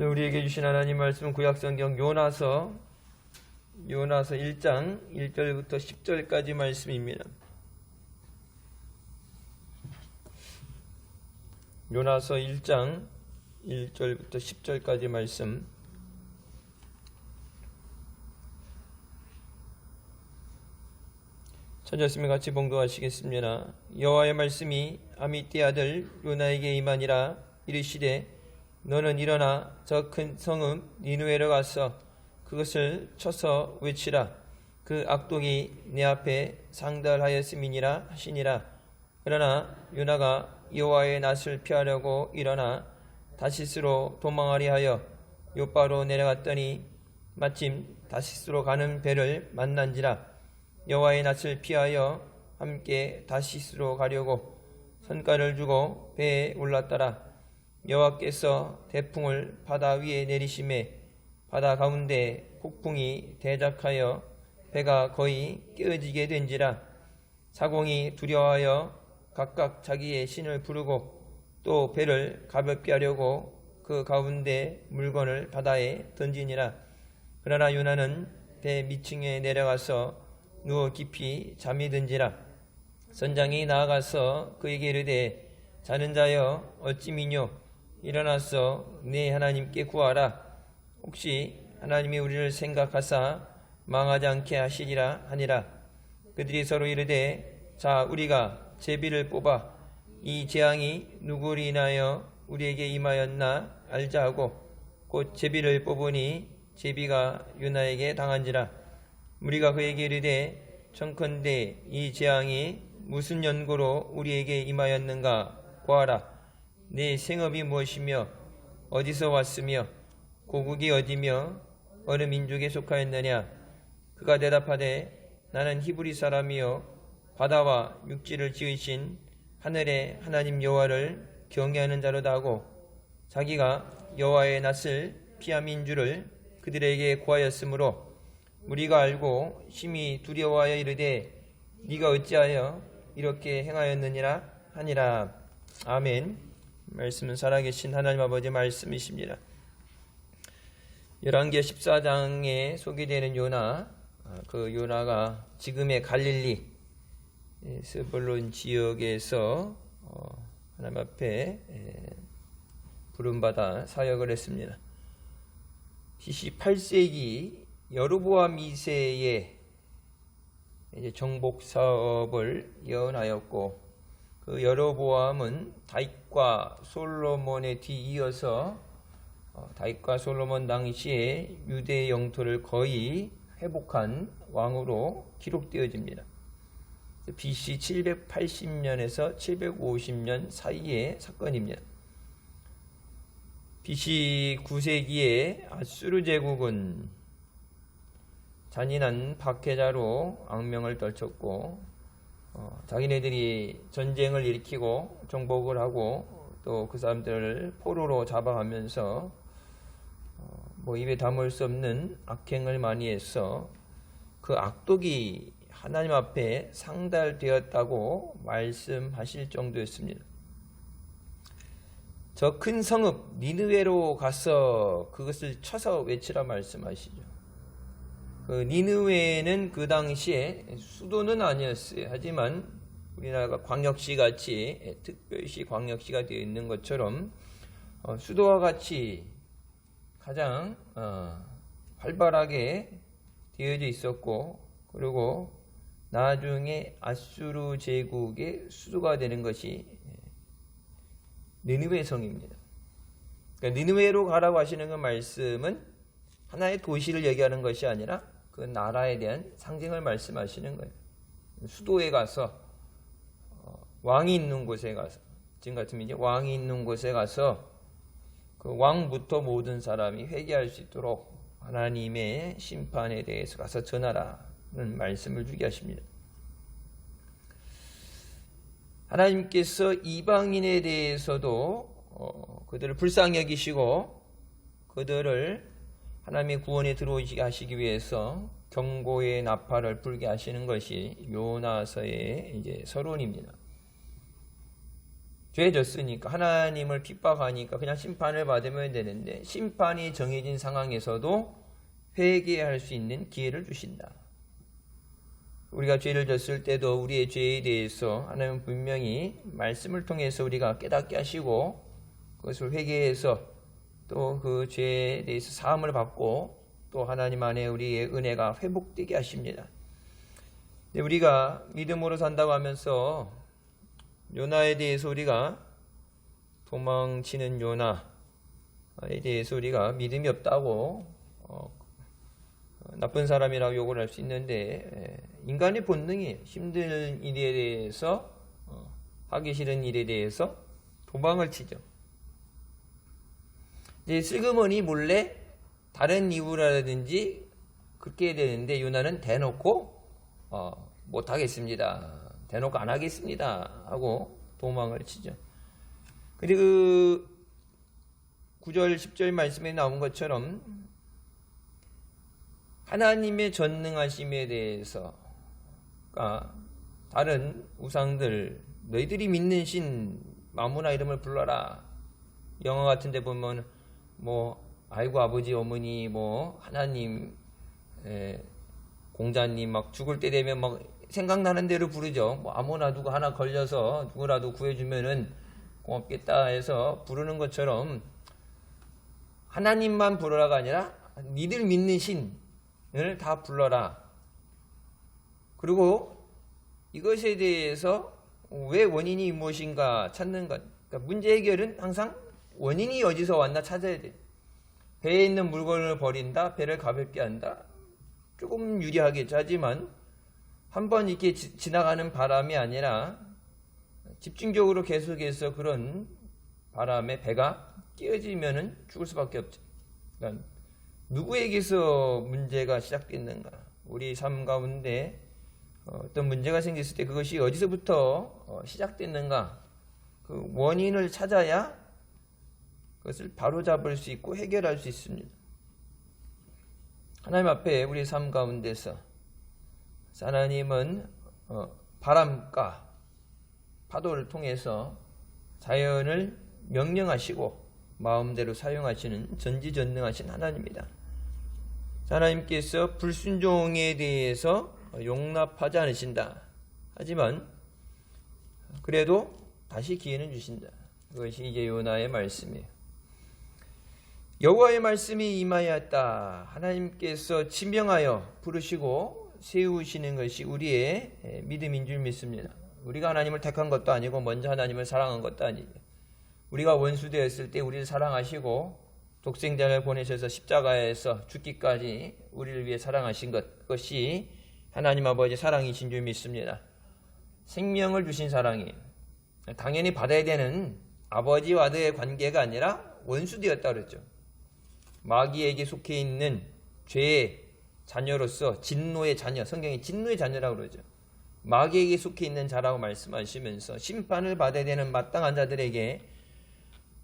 우리에게 주신 하나님 말씀은 구약성경 요나서 1장 1절부터 10절까지 말씀입니다. 요나서 1장 1절부터 10절까지 말씀. 찾았으면 같이 봉독하시겠습니다. 여호와의 말씀이 아미띠 아들 요나에게 임하니라. 이르시되 너는 일어나 저 큰 성읍 니느웨로 가서 그것을 쳐서 외치라. 그 악독이 내 앞에 상달하였음이니라 하시니라. 그러나 요나가 여호와의 낯을 피하려고 일어나 다시스로 도망하려 하여 요바로 내려갔더니 마침 다시스로 가는 배를 만난지라. 여호와의 낯을 피하여 함께 다시스로 가려고 선가를 주고 배에 올랐더라. 여호와께서 태풍을 바다 위에 내리심에 바다 가운데 폭풍이 대작하여 배가 거의 깨어지게 된지라. 사공이 두려워하여 각각 자기의 신을 부르고 또 배를 가볍게 하려고 그 가운데 물건을 바다에 던지니라. 그러나 요나는 배 밑층에 내려가서 누워 깊이 잠이 든지라. 선장이 나아가서 그에게 이르되 자는 자여 어찌 미뇨. 일어나서 네 하나님께 구하라. 혹시 하나님이 우리를 생각하사 망하지 않게 하시리라 하니라. 그들이 서로 이르되 자 우리가 제비를 뽑아 이 재앙이 누구를 인하여 우리에게 임하였나 알자 하고 곧 제비를 뽑으니 제비가 요나에게 당한지라. 우리가 그에게 이르되 청컨대 이 재앙이 무슨 연고로 우리에게 임하였는가 구하라. 네 생업이 무엇이며 어디서 왔으며 고국이 어디며 어느 민족에 속하였느냐. 그가 대답하되 나는 히브리 사람이요 바다와 육지를 지으신 하늘의 하나님 여호와를 경외하는 자로다 하고 자기가 여호와의 낯을 피함인 줄을 그들에게 구하였으므로 우리가 알고 심히 두려워하여 이르되 네가 어찌하여 이렇게 행하였느니라 하니라. 아멘. 말씀은 살아계신 하나님 아버지 말씀이십니다. 열왕기하 14장에 소개되는 요나, 그 요나가 지금의 갈릴리 스불론 지역에서 하나님 앞에 부름받아 사역을 했습니다. BC 8세기 여로보암 2세의 정복 사업을 예언하였고 그 여로보암은 다윗과 솔로몬에 뒤이어서 다윗과 솔로몬 당시에 유대 영토를 거의 회복한 왕으로 기록되어집니다. BC 780년에서 750년 사이의 사건입니다. BC 9세기에 아수르 제국은 잔인한 박해자로 악명을 떨쳤고 자기네들이 전쟁을 일으키고 정복을 하고 또 그 사람들을 포로로 잡아가면서 입에 담을 수 없는 악행을 많이 해서 그 악독이 하나님 앞에 상달되었다고 말씀하실 정도였습니다. 저 큰 성읍 니느웨로 가서 그것을 쳐서 외치라 말씀하시죠. 그 니느웨는 그 당시에 수도는 아니었어요. 하지만 우리나라가 광역시 같이 특별시 광역시가 되어 있는 것처럼 수도와 같이 가장 활발하게 되어져 있었고 그리고 나중에 아수르 제국의 수도가 되는 것이 니느웨 성입니다. 그러니까 니느웨로 가라고 하시는 그 말씀은 하나의 도시를 얘기하는 것이 아니라 그 나라에 대한 상징을 말씀하시는 거예요. 수도에 가서 왕이 있는 곳에 가서 지금 같으면 이제 왕이 있는 곳에 가서 그 왕부터 모든 사람이 회개할 수 있도록 하나님의 심판에 대해서 가서 전하라는 말씀을 주게 하십니다. 하나님께서 이방인에 대해서도 그들을 불쌍히 여기시고 그들을 하나님의 구원에 들어오시게 하시기 위해서 경고의 나팔을 불게 하시는 것이 요나서의 이제 서론입니다. 죄졌으니까 하나님을 핍박하니까 그냥 심판을 받으면 되는데 심판이 정해진 상황에서도 회개할 수 있는 기회를 주신다. 우리가 죄를 졌을 때도 우리의 죄에 대해서 하나님은 분명히 말씀을 통해서 우리가 깨닫게 하시고 그것을 회개해서 또 그 죄에 대해서 사함을 받고 또 하나님 안에 우리의 은혜가 회복되게 하십니다. 우리가 믿음으로 산다고 하면서 요나에 대해서 우리가 도망치는 요나에 대해서 우리가 믿음이 없다고 나쁜 사람이라고 욕을 할 수 있는데 인간의 본능이 힘든 일에 대해서 하기 싫은 일에 대해서 도망을 치죠. 이제 슬그머니 몰래 다른 이유라든지 그렇게 해야 되는데 요나는 대놓고 못하겠습니다. 대놓고 안 하겠습니다. 하고 도망을 치죠. 그리고 그 9절 10절 말씀에 나온 것처럼 하나님의 전능하심에 대해서 다른 우상들 너희들이 믿는 신 마무나 이름을 불러라. 영화 같은 데 보면 아이고 아버지 어머니 하나님 공자님 막 죽을 때 되면 막 생각나는 대로 부르죠. 아무나 누구 하나 걸려서 누구라도 구해주면은 고맙겠다 해서 부르는 것처럼 하나님만 부르라가 아니라 니들 믿는 신을 다 불러라. 그리고 이것에 대해서 왜 원인이 무엇인가 찾는 것. 그러니까 문제 해결은 항상 원인이 어디서 왔나 찾아야 돼. 배에 있는 물건을 버린다, 배를 가볍게 한다. 조금 유리하겠죠. 하지만 한번 이렇게 지나가는 바람이 아니라 집중적으로 계속해서 그런 바람에 배가 끼어지면은 죽을 수밖에 없죠. 그러니까 누구에게서 문제가 시작됐는가? 우리 삶 가운데 어떤 문제가 생겼을 때 그것이 어디서부터 시작됐는가? 그 원인을 찾아야 그것을 바로잡을 수 있고 해결할 수 있습니다. 하나님 앞에 우리 삶 가운데서 하나님은 바람과 파도를 통해서 자연을 명령하시고 마음대로 사용하시는 전지전능하신 하나님입니다. 하나님께서 불순종에 대해서 용납하지 않으신다. 하지만 그래도 다시 기회는 주신다. 그것이 이제 요나의 말씀이에요. 여호와의 말씀이 임하였다. 하나님께서 지명하여 부르시고 세우시는 것이 우리의 믿음인 줄 믿습니다. 우리가 하나님을 택한 것도 아니고 먼저 하나님을 사랑한 것도 아니죠. 우리가 원수되었을 때 우리를 사랑하시고 독생자를 보내셔서 십자가에서 죽기까지 우리를 위해 사랑하신 그것이 하나님 아버지 사랑이신 줄 믿습니다. 생명을 주신 사랑이 당연히 받아야 되는 아버지와 아들의 관계가 아니라 원수되었다 그랬죠. 마귀에게 속해 있는 죄의 자녀로서 진노의 자녀, 성경이 진노의 자녀라고 그러죠. 마귀에게 속해 있는 자라고 말씀하시면서 심판을 받아야 되는 마땅한 자들에게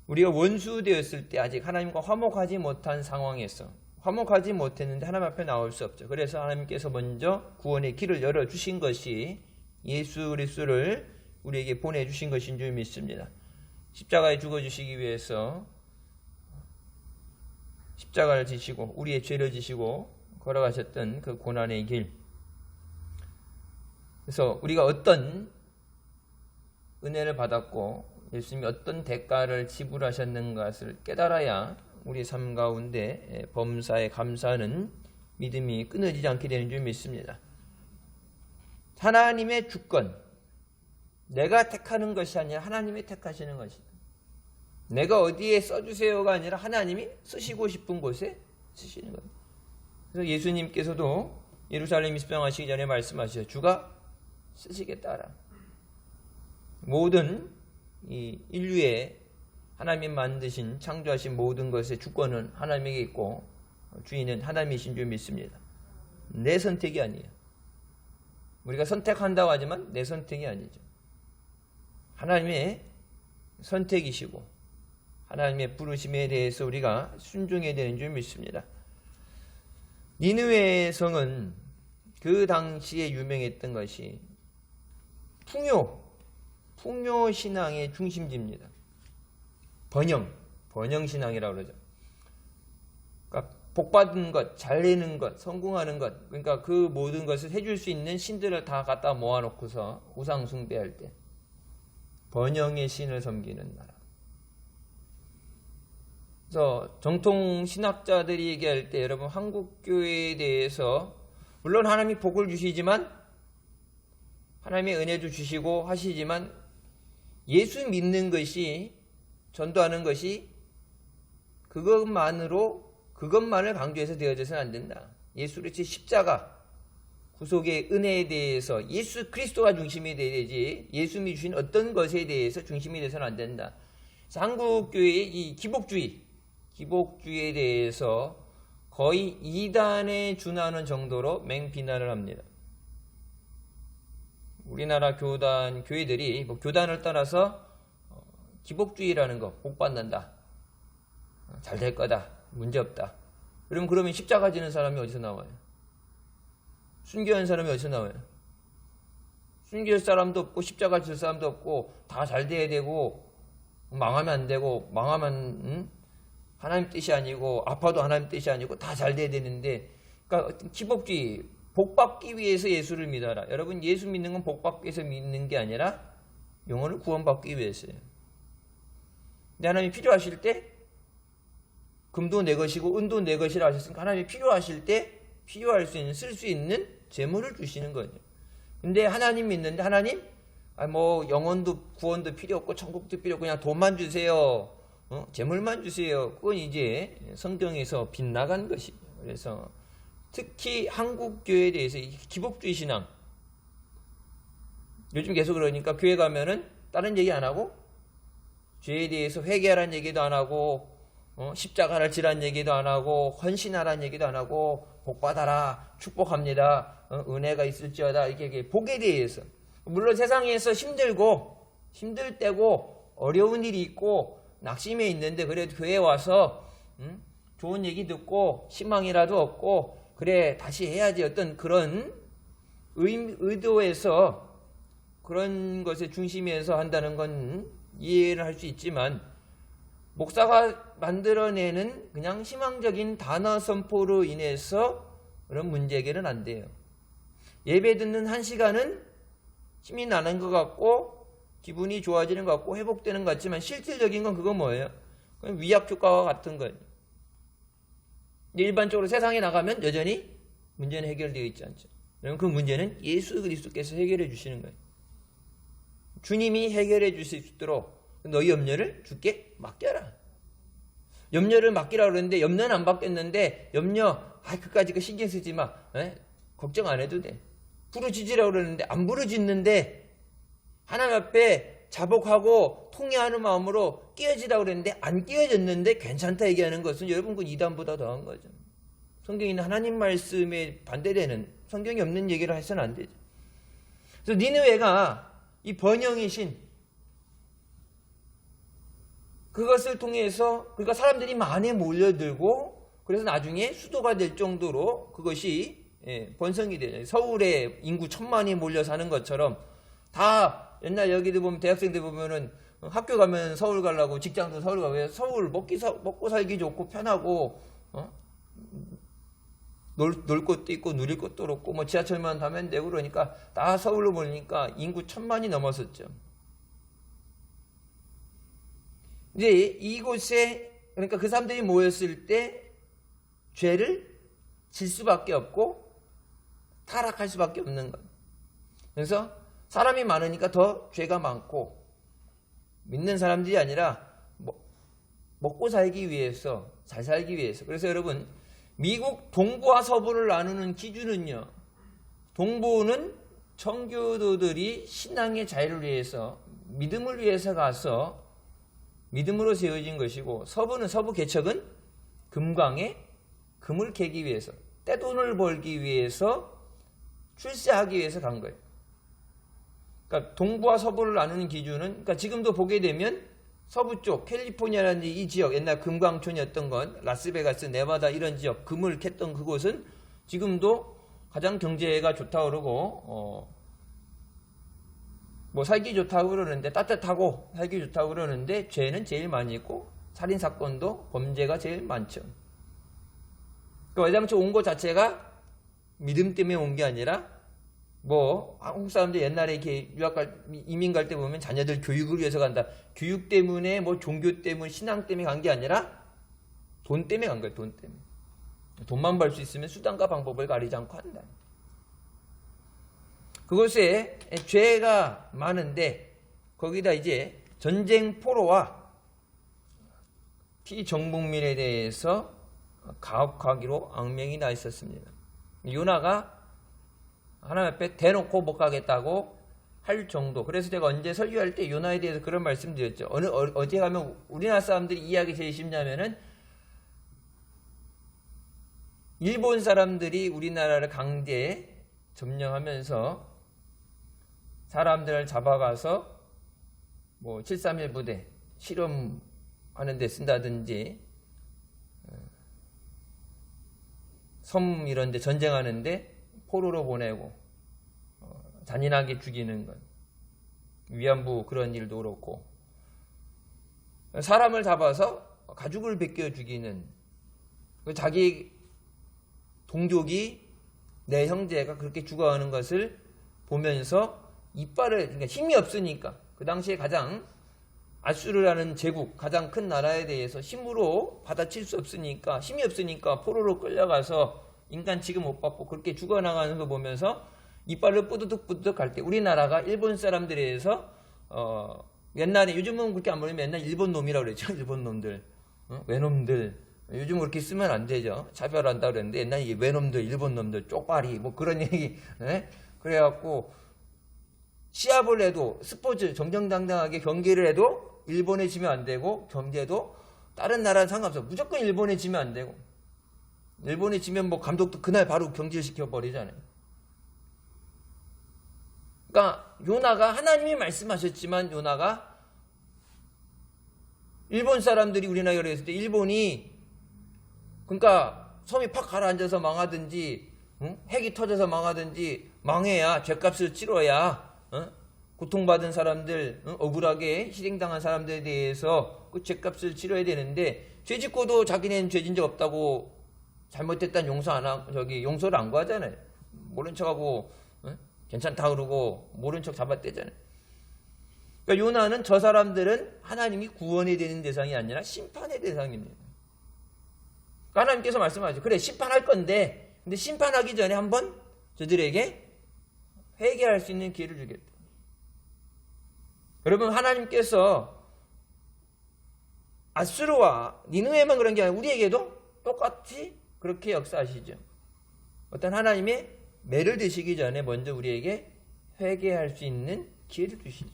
우리가 원수되었을 때 아직 하나님과 화목하지 못한 상황에서 화목하지 못했는데 하나님 앞에 나올 수 없죠. 그래서 하나님께서 먼저 구원의 길을 열어주신 것이 예수 그리스도를 우리에게 보내주신 것인 줄 믿습니다. 십자가에 죽어주시기 위해서 십자가를 지시고 우리의 죄를 지시고 걸어가셨던 그 고난의 길. 그래서 우리가 어떤 은혜를 받았고 예수님이 어떤 대가를 지불하셨는 것을 깨달아야 우리 삶 가운데 범사에 감사하는 믿음이 끊어지지 않게 되는 줄 믿습니다. 하나님의 주권, 내가 택하는 것이 아니라 하나님이 택하시는 것이다. 내가 어디에 써주세요가 아니라 하나님이 쓰시고 싶은 곳에 쓰시는 겁니다. 그래서 예수님께서도 예루살렘 입성하시기 전에 말씀하셨어요. 주가 쓰시겠다라. 모든 이 인류의 하나님이 만드신 창조하신 모든 것의 주권은 하나님에게 있고 주인은 하나님이신 줄 믿습니다. 내 선택이 아니에요. 우리가 선택한다고 하지만 내 선택이 아니죠. 하나님의 선택이시고 하나님의 부르심에 대해서 우리가 순종해야 되는 줄 믿습니다. 니느웨 성은 풍요신앙의 중심지입니다. 번영신앙이라고 그러죠. 그러니까 복받은 것, 잘 되는 것, 성공하는 것, 그러니까 그 모든 것을 해줄 수 있는 신들을 다 갖다 모아놓고서 우상 숭배할 때 번영의 신을 섬기는 나라. 그래서 정통 신학자들이 얘기할 때 여러분 한국 교회에 대해서 물론 하나님이 복을 주시지만 하나님의 은혜도 주시고 하시지만 예수 믿는 것이 전도하는 것이 그것만을 강조해서 되어져서는 안 된다. 예수 그리스도의 십자가 구속의 은혜에 대해서 예수 그리스도가 중심이 되어야 되지 예수님이 주신 어떤 것에 대해서 중심이 돼서는 안 된다. 그래서 한국 교회의 이 기복주의에 대해서 거의 이단에 준하는 정도로 맹비난을 합니다. 우리나라 교회들이 교단을 떠나서 기복주의라는 거 복 받는다, 잘 될 거다, 문제 없다. 그러면 십자가 지는 사람이 어디서 나와요? 순교한 사람이 어디서 나와요? 순교할 사람도 없고 십자가 질 사람도 없고 다 잘 돼야 되고 망하면 안 되고 망하면 하나님 뜻이 아니고 아파도 하나님 뜻이 아니고 다 잘 돼야 되는데, 그러니까 기복주의, 복 받기 위해서 예수를 믿어라. 여러분 예수 믿는 건 복 받기 위해서 믿는 게 아니라 영혼을 구원받기 위해서예요. 근데 하나님이 필요하실 때 금도 내 것이고 은도 내 것이라 하셨으니까 하나님이 필요하실 때 필요할 수 있는 쓸 수 있는 재물을 주시는 거죠. 근데 하나님 믿는데 하나님 영혼도 구원도 필요 없고 천국도 필요 없고 그냥 돈만 주세요. 재물만 주세요. 그건 이제 성경에서 빗나간 것이죠. 그래서 특히 한국 교회에 대해서 기복주의 신앙, 요즘 계속 그러니까 교회 가면은 다른 얘기 안 하고 죄에 대해서 회개하라는 얘기도 안 하고 십자가를 지라는 얘기도 안 하고 헌신하라는 얘기도 안 하고 복받아라, 축복합니다, 은혜가 있을지어다, 이게 복에 대해서. 물론 세상에서 힘들 때고 어려운 일이 있고 낙심해 있는데 그래도 교회에 와서 좋은 얘기 듣고 희망이라도 얻고 그래 다시 해야지, 어떤 그런 의도에서 그런 것에 중심에서 한다는 건 이해를 할 수 있지만, 목사가 만들어내는 그냥 희망적인 단어 선포로 인해서 그런 문제 해결은 안 돼요. 예배 듣는 1시간은 힘이 나는 것 같고 기분이 좋아지는 것 같고 회복되는 것 같지만 실질적인 건 그건 뭐예요? 그건 위약 효과와 같은 거예요. 일반적으로 세상에 나가면 여전히 문제는 해결되어 있지 않죠. 그러면 그 문제는 예수 그리스도께서 해결해 주시는 거예요. 주님이 해결해 주실 수 있도록 너희 염려를 주께 맡겨라. 염려를 맡기라고 그러는데 염려는 안 받겠는데 그까짓 거 신경 쓰지 마. 걱정 안 해도 돼. 부르짖으라고 그러는데 안 부르짖는데 하나님 앞에 자복하고 통회하는 마음으로 끼어지라고 그랬는데 안 끼어졌는데 괜찮다 얘기하는 것은 여러분 그 이단보다 더한 거죠. 성경에 있는 하나님 말씀에 반대되는, 성경이 없는 얘기를 해서는 안 되죠. 그래서 니느웨가 이 번영의 신, 그것을 통해서 그러니까 사람들이 많이 몰려들고 그래서 나중에 수도가 될 정도로 그것이 번성이 되죠. 서울에 인구 1000만이 몰려 사는 것처럼 다 옛날 여기도 보면 대학생들 보면은 학교 가면 서울 가려고, 직장도 서울 가고, 왜 서울 먹고 살기 좋고 편하고 놀 곳도 있고 누릴 곳도 없고 지하철만 타면 되고 그러니까 다 서울로 몰리니까 인구 1000만이 넘었었죠. 이제 이곳에 그러니까 그 사람들이 모였을 때 죄를 질 수밖에 없고 타락할 수밖에 없는 것. 그래서 사람이 많으니까 더 죄가 많고 믿는 사람들이 아니라 먹고 살기 위해서, 잘 살기 위해서. 그래서 여러분 미국 동부와 서부를 나누는 기준은요, 동부는 청교도들이 신앙의 자유를 위해서 믿음을 위해서 가서 믿음으로 세워진 것이고, 서부는, 서부 개척은 금광에 금을 캐기 위해서, 떼돈을 벌기 위해서, 출세하기 위해서 간 거예요. 그러니까 동부와 서부를 나누는 기준은, 그러니까 지금도 보게 되면 서부 쪽 캘리포니아라는 이 지역, 옛날 금광촌이었던 건 라스베가스, 네바다 이런 지역, 금을 캤던 그곳은 지금도 가장 경제가 좋다고 그러고 뭐 살기 좋다고 그러는데, 따뜻하고 살기 좋다고 그러는데 죄는 제일 많이 있고 살인 사건도 범죄가 제일 많죠. 그 외장촌 온 것 자체가 믿음 때문에 온 게 아니라, 뭐 한국 사람들 옛날에 이렇게 이민 갈 때 보면 자녀들 교육을 위해서 간다. 교육 때문에 뭐 종교 때문에 신앙 때문에 간 게 아니라 돈 때문에 간 거예요. 돈 때문에. 돈만 벌 수 있으면 수단과 방법을 가리지 않고 한다. 그곳에 죄가 많은데 거기다 이제 전쟁 포로와 피정복민에 대해서 가혹하기로 악명이 나 있었습니다. 요나가 하나님 앞에 대놓고 못 가겠다고 할 정도. 그래서 제가 언제 설교할 때 요나에 대해서 그런 말씀 드렸죠. 어디 가면 우리나라 사람들이 이해하기 제일 쉽냐면은, 일본 사람들이 우리나라를 강제 점령하면서 사람들을 잡아가서 뭐 731 부대 실험하는 데 쓴다든지, 섬 이런 데 전쟁하는데 포로로 보내고 잔인하게 죽이는 것, 위안부 그런 일도 그렇고, 사람을 잡아서 가죽을 벗겨 죽이는, 자기 동족이, 내 형제가 그렇게 죽어가는 것을 보면서 이빨을, 그러니까 힘이 없으니까, 그 당시에 가장 아수르라는 제국, 가장 큰 나라에 대해서 힘으로 받아칠 수 없으니까, 힘이 없으니까 포로로 끌려가서 인간 취급 못 받고 그렇게 죽어나가는 거 보면서 이빨을 뿌드득뿌드득 할 때, 우리나라가 일본 사람들에 대해서 옛날에, 요즘은 그렇게 안 부르면 맨날 일본 놈이라고 그랬죠. 일본 놈들, 외놈들. 요즘 그렇게 쓰면 안 되죠. 차별한다 그랬는데 옛날에 이게 외놈들, 일본 놈들, 쪽발이 뭐 그런 얘기. 그래갖고 시합을 해도, 스포츠 정정당당하게 경기를 해도 일본에 지면 안 되고, 경제도 다른 나라는 상관없어. 무조건 일본에 지면 안 되고, 일본에 지면 뭐 감독도 그날 바로 경질시켜 버리잖아요. 그러니까 요나가, 하나님이 말씀하셨지만 요나가, 일본 사람들이 우리나라에 그랬을 때 일본이, 그러니까 섬이 팍 가라앉아서 망하든지, 핵이 터져서 망하든지, 망해야 죄값을 치러야, 고통받은 사람들, 억울하게 희생당한 사람들에 대해서 그 죄값을 치러야 되는데, 죄 짓고도 자기네는 죄진 적 없다고 잘못했다는 용서를 안 구하잖아요. 모른 척하고 괜찮다 그러고 모른 척 잡아떼잖아요. 그러니까 요나는, 저 사람들은 하나님이 구원해야 되는 대상이 아니라 심판의 대상입니다. 그러니까 하나님께서 말씀하죠. 그래, 심판할 건데, 근데 심판하기 전에 한번 저들에게 회개할 수 있는 기회를 주겠다. 여러분, 하나님께서 아수르와 니느웨만 그런 게 아니라 우리에게도 똑같이 그렇게 역사하시죠. 어떤 하나님의 매를 드시기 전에 먼저 우리에게 회개할 수 있는 기회를 주시죠.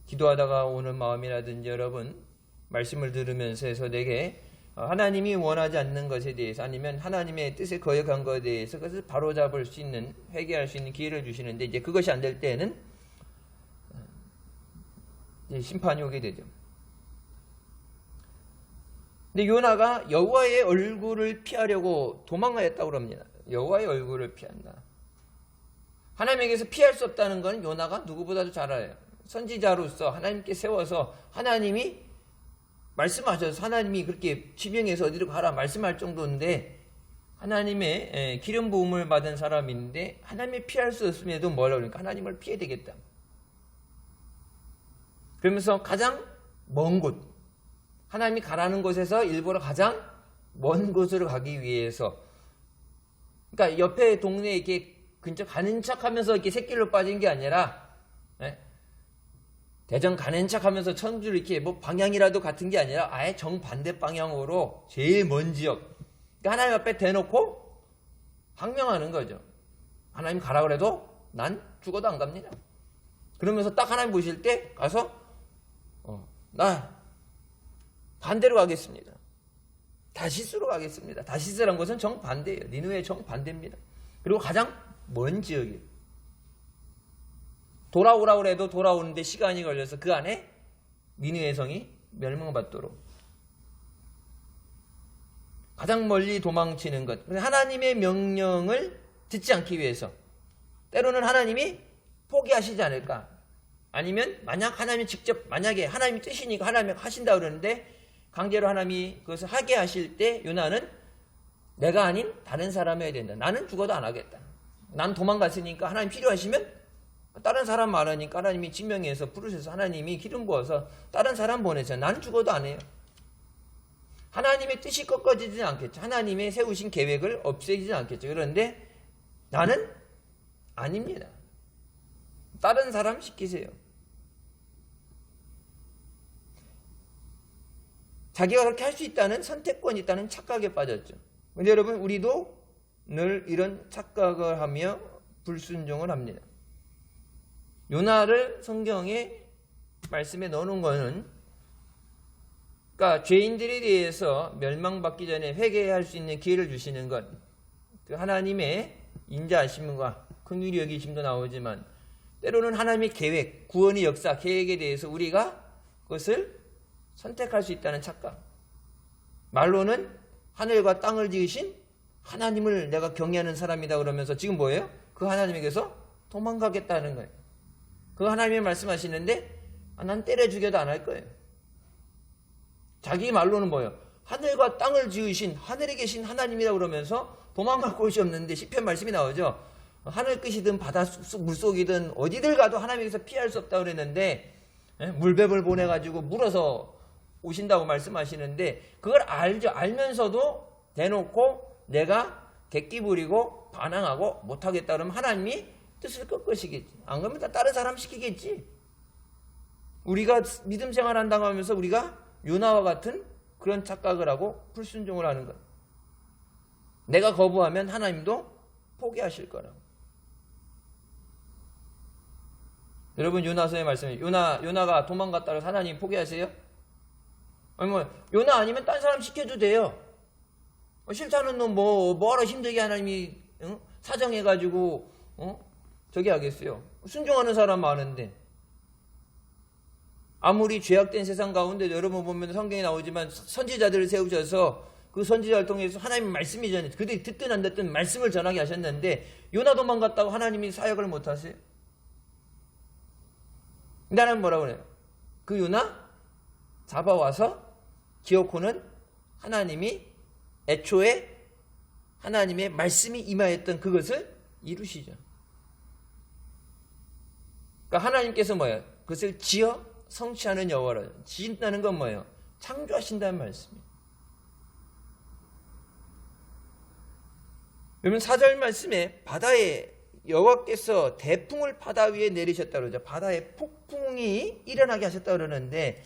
기도하다가 오는 마음이라든지, 여러분 말씀을 들으면서 해서 내게 하나님이 원하지 않는 것에 대해서, 아니면 하나님의 뜻에 거역한 것에 대해서 그것을 바로잡을 수 있는, 회개할 수 있는 기회를 주시는데, 이제 그것이 안 될 때는 이제 심판이 오게 되죠. 근데 요나가 여호와의 얼굴을 피하려고 도망가였다고 그럽니다. 여호와의 얼굴을 피한다. 하나님에게서 피할 수 없다는 건 요나가 누구보다도 잘 알아요. 선지자로서 하나님께 세워서 하나님이 말씀하셔서, 하나님이 그렇게 지명해서 어디로 가라 말씀할 정도인데, 하나님의 기름 부음을 받은 사람인데 하나님이 피할 수 없음에도 뭐라고 그러니까 하나님을 피해야 되겠다. 그러면서 가장 먼 곳, 하나님이 가라는 곳에서 일부러 가장 먼 곳으로 가기 위해서, 그러니까 옆에 동네에 이렇게 근처 가는 척 하면서 이렇게 새길로 빠진 게 아니라, 대전 가는 척 하면서 천주를 이렇게 뭐 방향이라도 같은 게 아니라 아예 정반대 방향으로 제일 먼 지역, 그러니까 하나님 앞에 대놓고 항명하는 거죠. 하나님 가라 그래도 난 죽어도 안 갑니다. 그러면서 딱 하나님 보실 때 가서 나 반대로 가겠습니다. 다시스로 가겠습니다. 다시스란 것은 정반대예요. 니느웨의 정반대입니다. 그리고 가장 먼 지역이에요. 돌아오라고 해도 돌아오는데 시간이 걸려서 그 안에 니느웨 성이 멸망받도록 가장 멀리 도망치는 것. 하나님의 명령을 듣지 않기 위해서, 때로는 하나님이 포기하시지 않을까? 아니면 만약 하나님이 직접 만약에 하나님이 뜻이니까 하나님이 하신다 그러는데 강제로 하나님이 그것을 하게 하실 때 요나는 내가 아닌 다른 사람이 해야 된다. 나는 죽어도 안 하겠다. 난 도망갔으니까 하나님 필요하시면 다른 사람 말하니까 하나님이 지명해서 부르셔서 하나님이 기름 부어서 다른 사람 보내서 나는 죽어도 안 해요. 하나님의 뜻이 꺾어지지 않겠죠. 하나님의 세우신 계획을 없애지지 않겠죠. 그런데 나는 아닙니다. 다른 사람 시키세요. 자기가 그렇게 할 수 있다는 선택권이 있다는 착각에 빠졌죠. 근데 여러분 우리도 늘 이런 착각을 하며 불순종을 합니다. 요나를 성경에 말씀에 넣어놓은 거는 그러니까 죄인들에 대해서 멸망받기 전에 회개할 수 있는 기회를 주시는 것, 그 하나님의 인자하심과 긍휼히 여기심도 나오지만 때로는 하나님의 계획, 구원의 역사, 계획에 대해서 우리가 그것을 선택할 수 있다는 착각. 말로는 하늘과 땅을 지으신 하나님을 내가 경외하는 사람이다 그러면서 지금 뭐예요? 그 하나님에게서 도망가겠다는 거예요. 그 하나님이 말씀하시는데 난 때려 죽여도 안 할 거예요. 자기 말로는 뭐예요? 하늘과 땅을 지으신 하늘에 계신 하나님이다 그러면서 도망갈 곳이 없는데 시편 말씀이 나오죠. 하늘 끝이든 바다 물속이든 어디들 가도 하나님에게서 피할 수 없다고 그랬는데 물뱀을 보내가지고 물어서 오신다고 말씀하시는데 그걸 알죠. 알면서도 대놓고 내가 객기 부리고 반항하고 못하겠다 그러면 하나님이 뜻을 꺾으시겠지. 안 그러면 다른 사람 시키겠지. 우리가 믿음 생활한다고 하면서 우리가 요나와 같은 그런 착각을 하고 불순종을 하는 것. 내가 거부하면 하나님도 포기하실 거라고. 여러분 요나서의 말씀에 요나가 도망갔다고 하나님 포기하세요? 아니 요나 아니면 딴 사람 시켜도 돼요. 싫다는 놈 뭐하러 힘들게 하나님이 사정해가지고 저기 하겠어요. 순종하는 사람 많은데 아무리 죄악된 세상 가운데 여러분 보면 성경에 나오지만 선지자들을 세우셔서 그 선지자를 통해서 하나님 말씀이 전해 그들이 듣든 안 듣든 말씀을 전하게 하셨는데 요나 도망갔다고 하나님이 사역을 못하세요? 나는 뭐라고 그래요? 그 요나 잡아와서 기어코는 하나님이 애초에 하나님의 말씀이 임하였던 그것을 이루시죠. 그러니까 하나님께서 뭐예요? 그것을 지어 성취하는 여호와라. 지신다는 건 뭐예요? 창조하신다는 말씀이에요. 여러분 4절 말씀에 바다에 여호와께서 대풍을 바다 위에 내리셨다 그러죠. 바다에 폭풍이 일어나게 하셨다 그러는데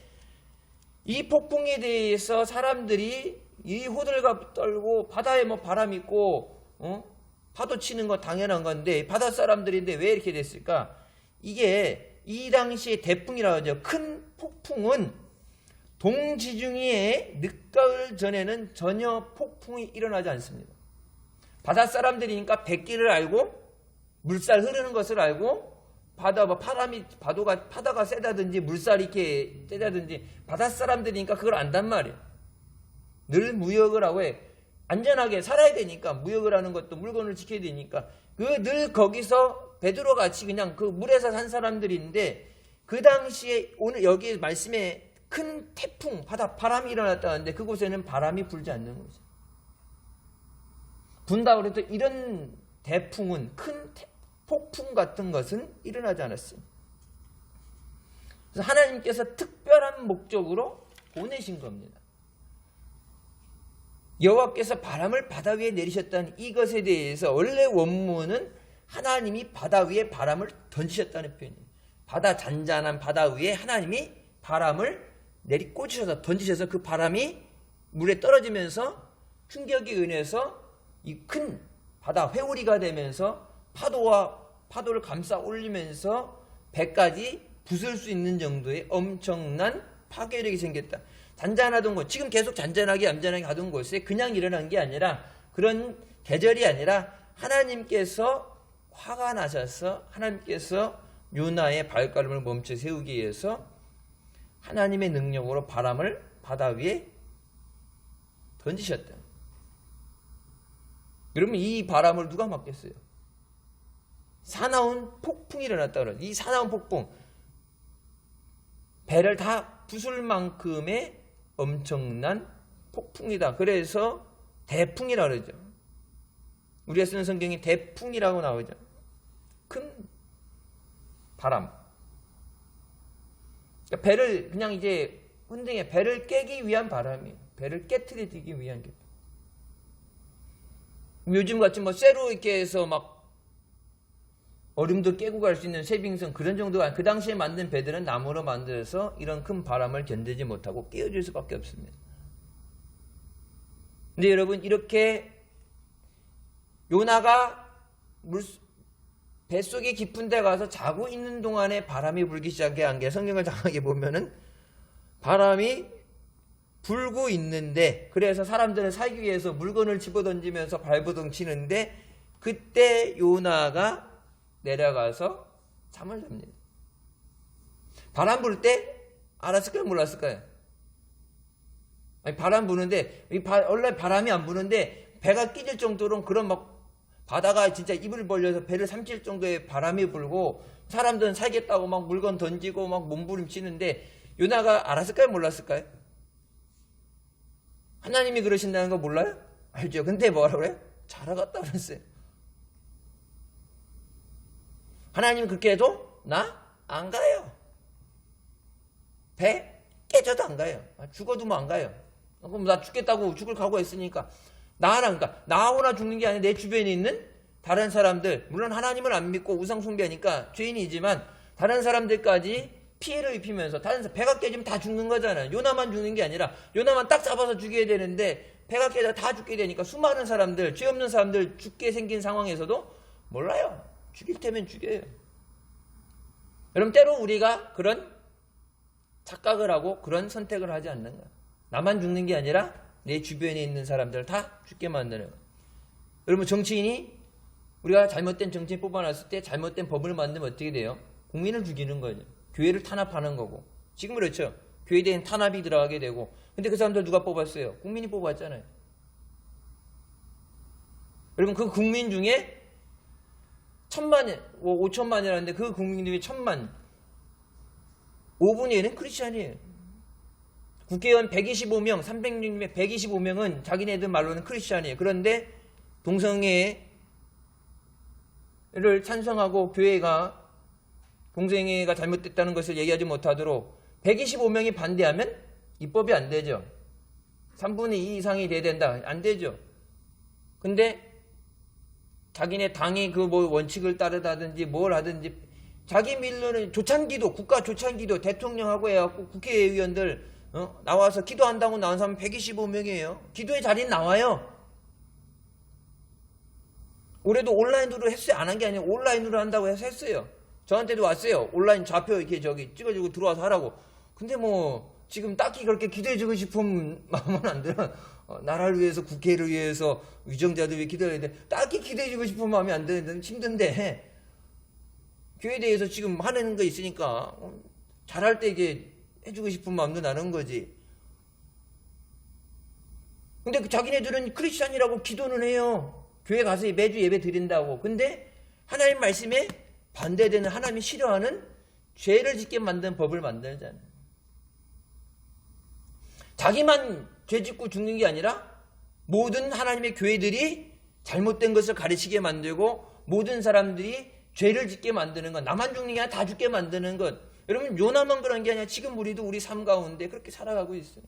이 폭풍에 대해서 사람들이 이 호들갑 떨고 바다에 바람 있고 파도 치는 거 당연한 건데 바다 사람들인데 왜 이렇게 됐을까? 이게 이 당시에 대풍이라고 하죠. 큰 폭풍은 동지중해에 늦가을 전에는 전혀 폭풍이 일어나지 않습니다. 바다 사람들이니까 백기를 알고 물살 흐르는 것을 알고 파다가 세다든지 물살이 이렇게 세다든지 바다 사람들이니까 그걸 안단 말이에요. 늘 무역을 하고 해. 안전하게 살아야 되니까 무역을 하는 것도 물건을 지켜야 되니까 늘 거기서 베드로 같이 그냥 그 물에서 산 사람들인데 그 당시에 오늘 여기 말씀에 큰 태풍 바람이 일어났다는데 그곳에는 바람이 불지 않는 거죠. 분다고 해도 이런 대풍은 큰 폭풍 같은 것은 일어나지 않았습니다. 그래서 하나님께서 특별한 목적으로 보내신 겁니다. 여호와께서 바람을 바다 위에 내리셨다는 이것에 대해서 원래 원문은 하나님이 바다 위에 바람을 던지셨다는 표현이에요. 잔잔한 바다 위에 하나님이 바람을 꽂으셔서 던지셔서 그 바람이 물에 떨어지면서 충격에 의해서 이 큰 바다 회오리가 되면서 파도를 감싸 올리면서 배까지 부술 수 있는 정도의 엄청난 파괴력이 생겼다. 잔잔하던 곳, 지금 계속 잔잔하게 얌전하게 가던 곳에 그냥 일어난 게 아니라 그런 계절이 아니라 하나님께서 화가 나셔서 하나님께서 요나의 발걸음을 멈춰 세우기 위해서 하나님의 능력으로 바람을 바다 위에 던지셨다. 그러면 이 바람을 누가 막겠어요? 사나운 폭풍이 일어났다 그래요. 이 사나운 폭풍, 배를 다 부술 만큼의 엄청난 폭풍이다. 그래서 대풍이라고 그러죠. 우리가 쓰는 성경이 대풍이라고 나오죠. 큰 바람. 그러니까 배를 그냥 이제 흔들게 배를 깨기 위한 바람이에요. 배를 깨트려지기 위한 게. 요즘 같이 뭐 쇠로 이렇게 해서 막 얼음도 깨고 갈 수 있는 쇠빙선 그런 정도가 아니고 그 당시에 만든 배들은 나무로 만들어서 이런 큰 바람을 견디지 못하고 깨어질 수밖에 없습니다. 근데 여러분 이렇게 요나가 뱃속에 깊은 데 가서 자고 있는 동안에 바람이 불기 시작한 게 성경을 장하게 보면은 바람이 불고 있는데 그래서 사람들은 살기 위해서 물건을 집어던지면서 발버둥 치는데 그때 요나가 내려가서 잠을 잡니다. 바람 불 때 알았을까요? 몰랐을까요? 아니, 바람 부는데 원래 바람이 안 부는데 배가 끼질 정도로 그런 막 바다가 진짜 입을 벌려서 배를 삼킬 정도의 바람이 불고 사람들은 살겠다고 막 물건 던지고 막 몸부림치는데 요나가 알았을까요? 몰랐을까요? 하나님이 그러신다는 거 몰라요? 알죠? 근데 뭐라고 그래요? 잘 알았다 그랬어요. 하나님이 그렇게 해도 나 안 가요. 배 깨져도 안 가요. 죽어도 뭐 안 가요. 그럼 나 죽겠다고 죽을 각오했으니까 그러니까 나하고나 죽는 게 아니라 내 주변에 있는 다른 사람들, 물론 하나님을 안 믿고 우상 숭배하니까 죄인이지만 다른 사람들까지 피해를 입히면서 배가 깨지면 다 죽는 거잖아요. 요나만 죽는 게 아니라 요나만 딱 잡아서 죽여야 되는데 배가 깨져 다 죽게 되니까 수많은 사람들, 죄 없는 사람들 죽게 생긴 상황에서도 몰라요. 죽일 테면 죽여요. 여러분 때로 우리가 그런 착각을 하고 그런 선택을 하지 않는가. 나만 죽는 게 아니라 내 주변에 있는 사람들 다 죽게 만드는 거예요. 여러분 정치인이 우리가 잘못된 정치인 뽑아놨을 때 잘못된 법을 만들면 어떻게 돼요? 국민을 죽이는 거죠. 교회를 탄압하는 거고. 지금 그렇죠. 교회에 대한 탄압이 들어가게 되고. 근데 그 사람들 누가 뽑았어요? 국민이 뽑았잖아요. 여러분 그 국민 중에 1,000만, 5천만이라는데 그 국민 중에 1,000만 5분의 1은 크리스찬이에요. 국회의원 125명, 300명, 125명은 자기네들 말로는 크리스찬이에요. 그런데 동성애를 찬성하고 교회가 동성애가 잘못됐다는 것을 얘기하지 못하도록 125명이 반대하면 입법이 안 되죠. 3분의 2 이상이 돼야 된다. 안 되죠. 근데 자기네 당이 그 뭐 원칙을 따르다든지 뭘 하든지 자기 밀로는 조찬기도, 국가 조찬기도 대통령하고 해갖고 국회의원들 나와서 기도한다고 나온 사람 125명이에요. 기도의 자리는 나와요. 올해도 온라인으로 했어요. 안 한 게 아니라 온라인으로 한다고 해서 했어요. 저한테도 왔어요. 온라인 좌표 이렇게 찍어주고 들어와서 하라고. 근데 뭐 지금 딱히 그렇게 기도해주고 싶은 마음은 안 들어. 나라를 위해서, 국회를 위해서, 위정자들 위해 기도해야 돼. 딱히 기도해주고 싶은 마음이 안 드는데 힘든데 교회에 대해서 지금 하는 거 있으니까 잘할 때 이게 해주고 싶은 마음도 나는 거지. 근데 자기네들은 크리스찬이라고 기도는 해요. 교회 가서 매주 예배 드린다고. 근데 하나님 말씀에 반대되는, 하나님이 싫어하는 죄를 짓게 만든 법을 만들잖아요. 자기만 죄 짓고 죽는 게 아니라 모든 하나님의 교회들이 잘못된 것을 가르치게 만들고 모든 사람들이 죄를 짓게 만드는 것, 나만 죽는 게 아니라 다 죽게 만드는 것. 여러분 요나만 그런 게 아니라 지금 우리도 우리 삶 가운데 그렇게 살아가고 있어요.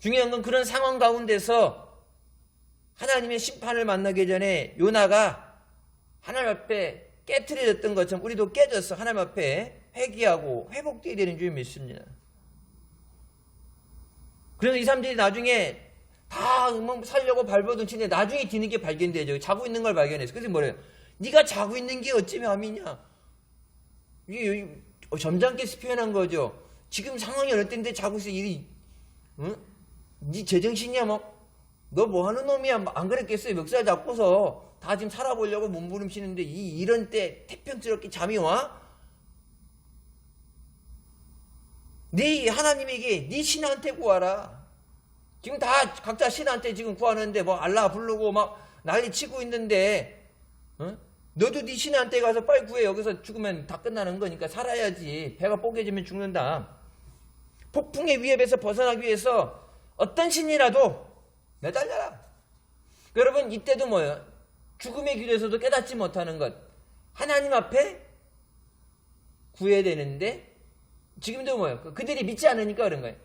중요한 건 그런 상황 가운데서 하나님의 심판을 만나기 전에 요나가 하나님 앞에 깨트려졌던 것처럼 우리도 깨져서 하나님 앞에 회개하고 회복되어야 되는 줄 믿습니다. 그래서 이 사람들이 나중에 다 살려고 발버둥 치는데 나중에 뒤늦게 발견되죠. 자고 있는 걸 발견했어. 그래서 뭐래요? 네가 자고 있는 게 어찌면 암이냐? 이게 점잖게 표현한 거죠. 지금 상황이 어떨 텐데 자고 있어. 네 제정신이야 막. 너 뭐 하는 놈이야? 안 그랬겠어요? 멱살 잡고서 다 지금 살아보려고 몸부림치는데 이런 때 태평스럽게 잠이 와? 네 하나님에게 네 신한테 구하라. 지금 다 각자 신한테 지금 구하는데 뭐 알라 부르고 막 난리 치고 있는데 너도 네 신한테 가서 빨리 구해. 여기서 죽으면 다 끝나는 거니까 살아야지. 배가 뽀개지면 죽는다. 폭풍의 위협에서 벗어나기 위해서 어떤 신이라도 매달려라. 여러분, 이때도 뭐예요? 죽음의 길에서도 깨닫지 못하는 것. 하나님 앞에 구해야 되는데 지금도 뭐예요? 그들이 믿지 않으니까 그런 거예요.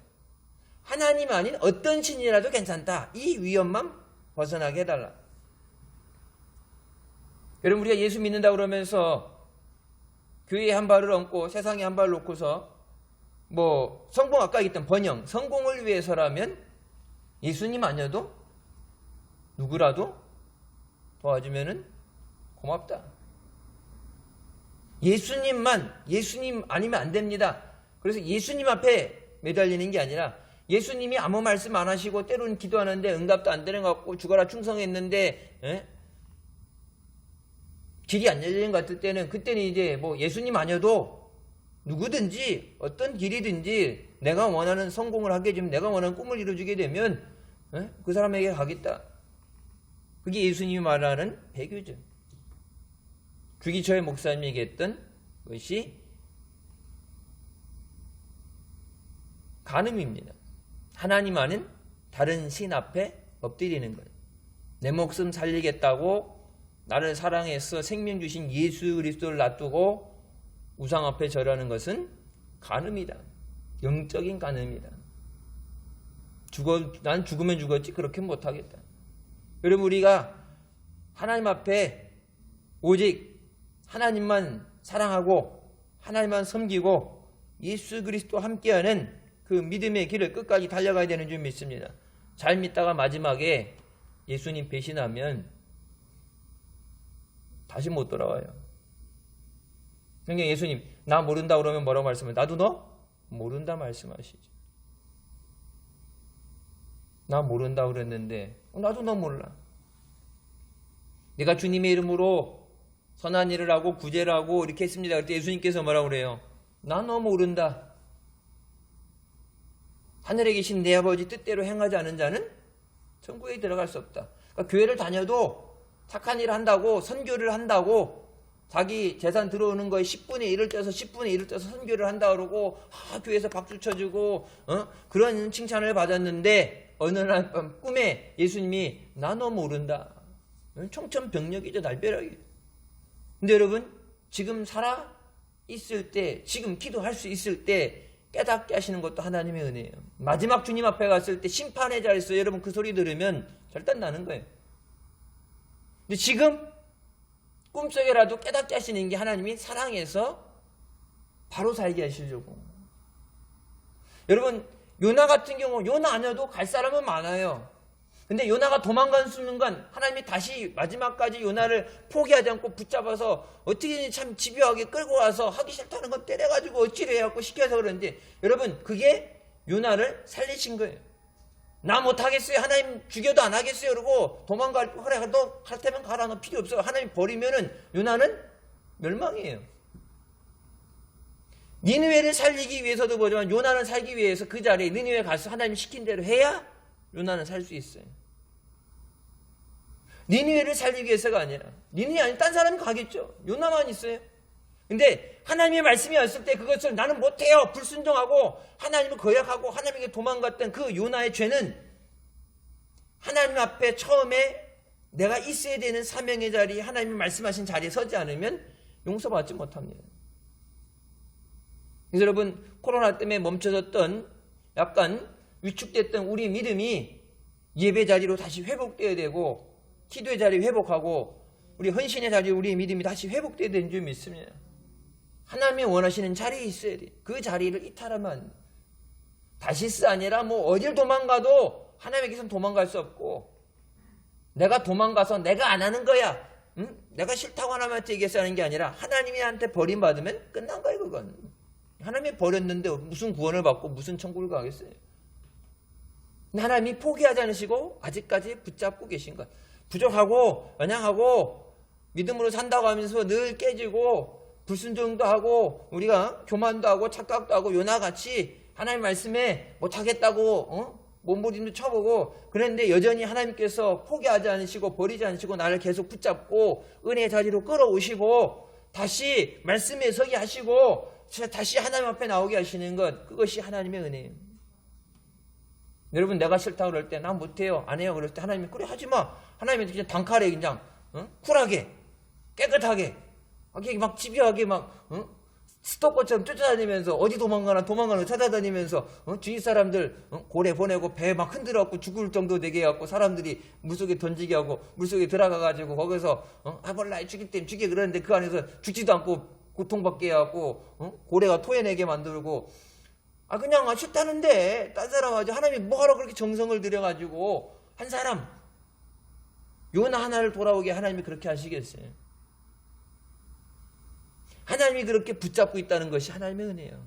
하나님 아닌 어떤 신이라도 괜찮다. 이 위험만 벗어나게 해달라. 여러분, 우리가 예수 믿는다 그러면서 교회에 한 발을 얹고 세상에 한 발을 놓고서 성공, 아까 얘기했던 번영, 성공을 위해서라면 예수님 아니어도 누구라도 도와주면은 고맙다. 예수님 아니면 안 됩니다. 그래서 예수님 앞에 매달리는 게 아니라 예수님이 아무 말씀 안 하시고 때로는 기도하는데 응답도 안 되는 것 같고 죽어라 충성했는데 길이 안 열리는 것 같을 때는 그때는 이제 예수님 아니어도 누구든지 어떤 길이든지 내가 원하는 성공을 하게 해주면 내가 원하는 꿈을 이루어주게 되면 그 사람에게 가겠다. 그게 예수님이 말하는 배교죠. 주기철 목사님이 얘기했던 것이 간음입니다. 하나님 아닌 다른 신 앞에 엎드리는 거예요. 내 목숨 살리겠다고 나를 사랑해서 생명 주신 예수 그리스도를 놔두고 우상 앞에 절하는 것은 간음이다. 영적인 간음이다. 난 죽으면 죽었지 그렇게 못하겠다. 여러분, 우리가 하나님 앞에 오직 하나님만 사랑하고 하나님만 섬기고 예수 그리스도와 함께하는 그 믿음의 길을 끝까지 달려가야 되는 줄 믿습니다. 잘 믿다가 마지막에 예수님 배신하면 다시 못 돌아와요. 그러니까 예수님 나 모른다 그러면 뭐라고 말씀해요? 나도 너 모른다 말씀하시죠. 나 모른다 그랬는데 나도 너 몰라. 내가 주님의 이름으로 선한 일을 하고 구제를 하고 이렇게 했습니다. 그때 예수님께서 뭐라고 그래요? 나 너 모른다. 하늘에 계신 내 아버지 뜻대로 행하지 않은 자는 천국에 들어갈 수 없다. 그러니까 교회를 다녀도 착한 일을 한다고 선교를 한다고 자기 재산 들어오는 거에 10분의 1을 떼서 10분의 1을 떼서 선교를 한다 그러고 교회에서 박수 쳐주고 그런 칭찬을 받았는데 어느 날 밤 꿈에 예수님이 나 너 모른다. 청천벽력이죠. 날벼락이. 근데 여러분, 지금 살아 있을 때, 지금 기도할 수 있을 때 깨닫게 하시는 것도 하나님의 은혜예요. 마지막 주님 앞에 갔을 때 심판의 자리에서 여러분 그 소리 들으면 절단 나는 거예요. 근데 지금 꿈속에라도 깨닫게 하시는 게 하나님이 사랑해서 바로 살게 하시려고. 여러분, 요나 같은 경우 요나 아니어도 갈 사람은 많아요. 근데 요나가 도망간 순간 하나님이 다시 마지막까지 요나를 포기하지 않고 붙잡아서 어떻게든 참 집요하게 끌고 와서 하기 싫다는 건 때려가지고 어찌를 해갖고 시켜서 그러는데 여러분, 그게 요나를 살리신 거예요. 나 못하겠어요. 하나님 죽여도 안 하겠어요. 그러고 도망갈, 그래, 너 갈 테면 가라. 너 필요 없어. 하나님 버리면은 요나는 멸망이에요. 니느웨를 살리기 위해서도 보지만 요나는 살기 위해서 그 자리에 니느웨 가서 하나님 시킨 대로 해야 요나는 살 수 있어요. 니느웨를 살리기 위해서가 아니라 니느웨 아니 딴 사람이 가겠죠. 요나만 있어요. 근데 하나님의 말씀이 왔을 때 그것을 나는 못해요. 불순종하고 하나님을 거역하고 하나님에게 도망갔던 그 요나의 죄는 하나님 앞에 처음에 내가 있어야 되는 사명의 자리, 하나님이 말씀하신 자리에 서지 않으면 용서받지 못합니다. 그래서 여러분, 코로나 때문에 멈춰졌던 약간 위축됐던 우리 믿음이 예배 자리로 다시 회복되어야 되고 기도의 자리 회복하고 우리 헌신의 자리, 우리 믿음이 다시 회복되어야 되는 줄 믿습니다. 하나님이 원하시는 자리에 있어야 돼. 그 자리를 이탈하면 다시스 아니라 어딜 도망가도 하나님에게서는 도망갈 수 없고 내가 도망가서 내가 안 하는 거야. 내가 싫다고 하나님한테 얘기해서 하는 게 아니라 하나님한테 버림받으면 끝난 거예요. 그건. 하나님이 버렸는데 무슨 구원을 받고 무슨 천국을 가겠어요. 하나님이 포기하지 않으시고 아직까지 붙잡고 계신 것. 부족하고 연약하고 믿음으로 산다고 하면서 늘 깨지고 불순종도 하고 우리가 교만도 하고 착각도 하고 요나같이 하나님 말씀에 못하겠다고 몸부림도 쳐보고 그랬는데 여전히 하나님께서 포기하지 않으시고 버리지 않으시고 나를 계속 붙잡고 은혜의 자리로 끌어오시고 다시 말씀에 서게 하시고 다시 하나님 앞에 나오게 하시는 것, 그것이 하나님의 은혜예요. 여러분, 내가 싫다고 그럴 때 난 못해요, 안 해요 그럴 때 하나님이 그래 하지마, 하나님이 그냥 단칼에 그냥 쿨하게 깨끗하게 막 집요하게 막 스토커처럼 쫓아다니면서 어디 도망가나 찾아다니면서 주위 사람들 고래 보내고 배 막 흔들어갖고 죽을 정도 되게 해갖고 사람들이 물속에 던지게 하고 물속에 들어가가지고 거기서 몰라 죽일 땐 죽여 그러는데 그 안에서 죽지도 않고 고통받게 해갖고 고래가 토해내게 만들고 그냥 싫다는데 딴 사람 아주 하나님이 뭐하러 그렇게 정성을 들여가지고 한 사람 요나 하나를 돌아오게 하나님이 그렇게 하시겠어요? 하나님이 그렇게 붙잡고 있다는 것이 하나님의 은혜예요.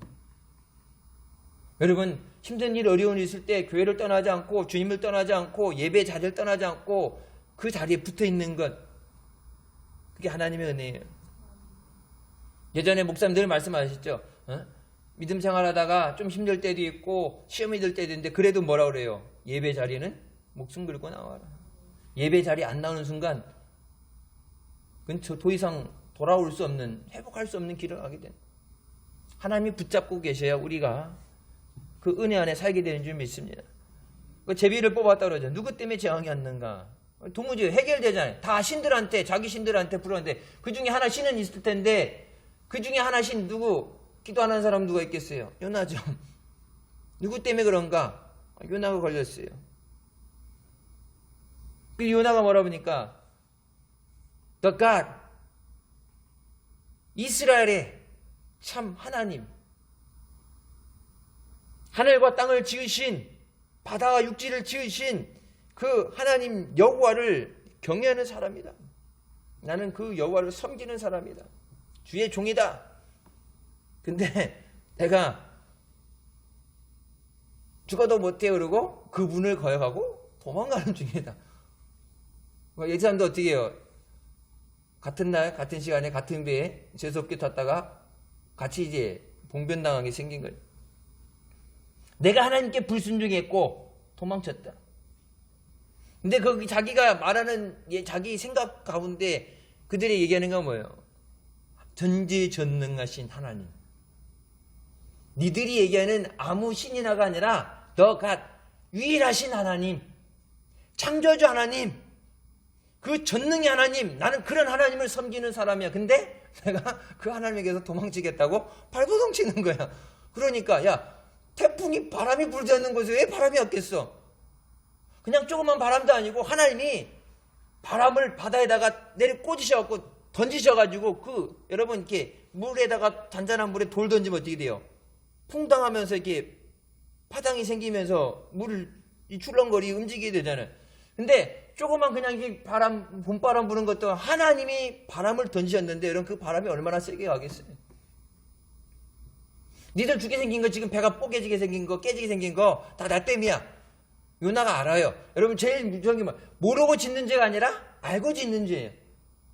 여러분, 힘든 일 어려운 일 있을 때 교회를 떠나지 않고 주님을 떠나지 않고 예배 자리를 떠나지 않고 그 자리에 붙어 있는 것, 그게 하나님의 은혜예요. 예전에 목사님들 말씀하셨죠. 믿음 생활하다가 좀 힘들 때도 있고 시험이 들 때도 있는데 그래도 뭐라 그래요? 예배 자리는 목숨 걸고 나와라. 예배 자리 안 나오는 순간 그건 더 이상 돌아올 수 없는, 회복할 수 없는 길을 가게 된, 하나님이 붙잡고 계셔야 우리가 그 은혜 안에 살게 되는 줄 믿습니다. 그 제비를 뽑았다 그러죠. 누구 때문에 재앙이 왔는가? 도무지 해결되잖아요. 다 신들한테, 자기 신들한테 불었는데 그 중에 하나 신은 있을 텐데 그 중에 하나 신 누구? 기도하는 사람 누가 있겠어요? 요나죠. 누구 때문에 그런가? 요나가 걸렸어요. 그 요나가 뭐라 보니까 The God, 이스라엘의 참 하나님, 하늘과 땅을 지으신, 바다와 육지를 지으신 그 하나님 여호와를 경외하는 사람이다. 나는 그 여호와를 섬기는 사람이다. 주의 종이다. 근데 내가 죽어도 못해 그러고 그분을 거역하고 도망가는 중이다. 이 사람도 어떻게 해요? 같은 날, 같은 시간에, 같은 배에 재수없게 탔다가 같이 이제 봉변당하게 생긴 거예요. 내가 하나님께 불순종했고 도망쳤다. 근데 거기 자기가 말하는 자기 생각 가운데 그들이 얘기하는 건 뭐예요? 전지전능하신 하나님. 니들이 얘기하는 아무 신이나가 아니라 The God, 유일하신 하나님, 창조주 하나님, 그 전능의 하나님, 나는 그런 하나님을 섬기는 사람이야. 근데 내가 그 하나님에게서 도망치겠다고 발버둥 치는 거야. 그러니까 야, 태풍이 바람이 불지 않는 곳에 왜 바람이 왔겠어? 그냥 조그만 바람도 아니고 하나님이 바람을 바다에다가 내려 꽂으셔갖고 던지셔가지고 여러분 이렇게 물에다가 잔잔한 물에 돌 던지면 어떻게 돼요? 풍당하면서 이렇게 파당이 생기면서 물을 출렁거리 움직이게 되잖아요. 근데 조그만 그냥 이렇게 봄바람 부는 것도 하나님이 바람을 던지셨는데 여러분 그 바람이 얼마나 세게 가겠어요? 니들 죽게 생긴 거, 지금 배가 뽀개지게 생긴 거, 깨지게 생긴 거 다 나 때문이야. 요나가 알아요. 여러분 제일 무서운 게 모르고 짓는 죄가 아니라 알고 짓는 죄예요.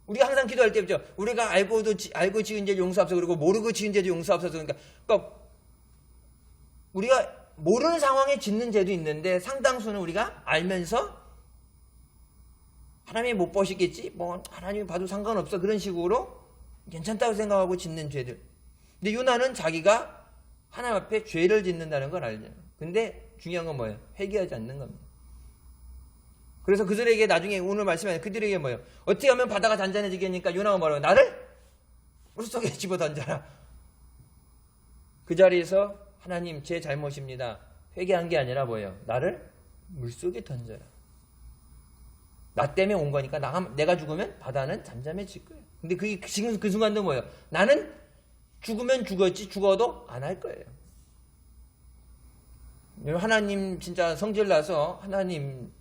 우리가 항상 기도할 때 있죠. 우리가 알고 지은 죄 용서하소서, 그리고 모르고 지은 죄도 용서하소서. 그러니까 우리가 모르는 상황에 짓는 죄도 있는데 상당수는 우리가 알면서 하나님이 못 보시겠지? 뭐 하나님이 봐도 상관없어. 그런 식으로 괜찮다고 생각하고 짓는 죄들. 근데 요나는 자기가 하나님 앞에 죄를 짓는다는 걸 알잖아요. 근데 중요한 건 뭐예요? 회개하지 않는 겁니다. 그래서 그들에게 나중에 오늘 말씀하는 그들에게 뭐예요? 어떻게 하면 바다가 잔잔해지겠니까? 요나가 뭐라고? 나를 물속에 집어 던져라. 그 자리에서 하나님 제 잘못입니다. 회개한 게 아니라 뭐예요? 나를 물속에 던져라. 나 때문에 온 거니까 내가 죽으면 바다는 잠잠해질 거예요. 근데 그게 지금 그 순간도 뭐예요? 나는 죽으면 죽었지 죽어도 안 할 거예요. 하나님 진짜 성질 나서 하나님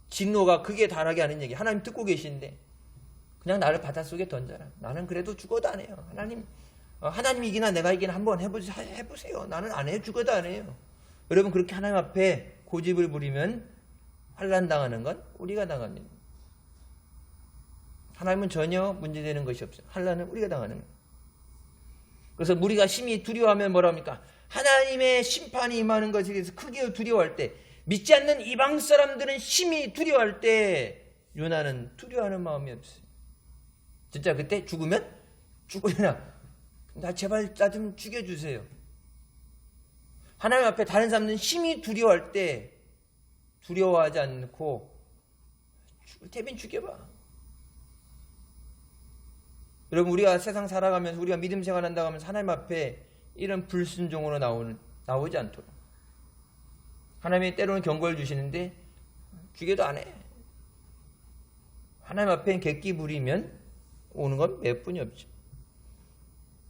진노가 극에 달하게 하는 얘기. 하나님 듣고 계신데 그냥 나를 바닷속에 던져라. 나는 그래도 죽어도 안 해요. 하나님 이기나 내가 이기나 한번 해보세요. 나는 안 해요. 죽어도 안 해요. 여러분 그렇게 하나님 앞에 고집을 부리면 환난 당하는 건 우리가 당합니다. 하나님은 전혀 문제되는 것이 없어요. 환난은 우리가 당하는 거예요. 그래서 우리가 심히 두려워하면 뭐랍니까? 하나님의 심판이 임하는 것에 대해서 크게 두려워할 때 믿지 않는 이방 사람들은 심히 두려워할 때 요나는 두려워하는 마음이 없어요. 진짜 그때 죽으면 죽으나 나 제발 나 좀 죽여주세요. 하나님 앞에 다른 사람들은 심히 두려워할 때 두려워하지 않고 죽을 테면 죽여봐. 여러분, 우리가 세상 살아가면서 우리가 믿음 생활한다고 하면서 하나님 앞에 이런 불순종으로 나오지 않도록 하나님이 때로는 경고를 주시는데 죽여도 안 해. 하나님 앞에 객기 부리면 오는 건 몇 분이 없죠.